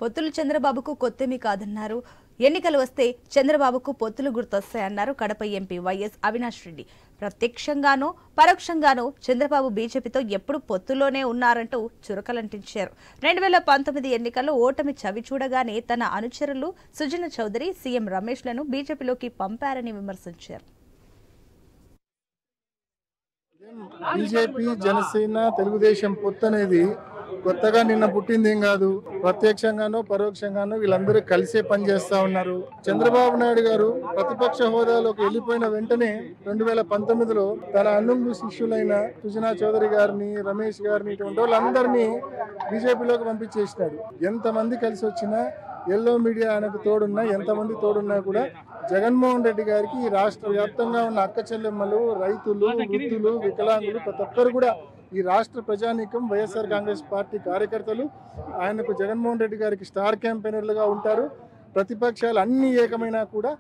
పొత్తులు చంద్రబాబుకు కొత్తేమీ కాదన్నారు. ఎన్నికలు వస్తే చంద్రబాబుకు పొత్తులు గుర్తొస్తాయన్నారు కడప ఎంపీ వైఎస్ అవినాష్ రెడ్డి. ప్రత్యక్షంగానో పరోక్షంగానో చంద్రబాబు బీజేపీతో ఎప్పుడు పొత్తులోనే ఉన్నారంటూ చురకలంటించారు. 2019 ఎన్నికల్లో ఓటమి చవి చూడగానే తన అనుచరులు సుజన చౌదరి, సీఎం రమేష్లను బీజేపీలోకి పంపారని విమర్శించారు. బీజేపీ, జనసేన, తెలుగుదేశం పొత్తు అనేది కొత్తగా నిన్న పుట్టిందేం కాదు. ప్రత్యక్షంగానో పరోక్షంగానో వీళ్ళందరూ కలిసే పనిచేస్తా ఉన్నారు. చంద్రబాబు నాయుడు గారు ప్రతిపక్ష హోదాలోకి వెళ్ళిపోయిన వెంటనే 2019లో తన అన్నుంగు శిష్యులైన సుజనా చౌదరి గారిని, రమేష్ గారిని, ఇటువంటి వాళ్ళందరినీ బీజేపీలోకి పంపించేసినాడు. ఎంతమంది కలిసి వచ్చినా, ఎల్లో మీడియా ఆయనకు తోడున్నా, ఎంతమంది తోడున్నా కూడా జగన్మోహన్ రెడ్డి గారికి ఈ రాష్ట్ర వ్యాప్తంగా ఉన్న అక్క చెల్లెమ్మలు, రైతులు, వృద్ధులు, వికలాంగులు ప్రతి ఒక్కరు కూడా ఈ రాష్ట్ర ప్రజానీకం, వైఎస్ఆర్ కాంగ్రెస్ పార్టీ కార్యకర్తలు ఆయనకు జగన్మోహన్ రెడ్డి గారికి స్టార్ క్యాంపెయినర్లుగా ఉంటారు. ప్రతిపక్షాలు అన్ని ఏకమైనా కూడా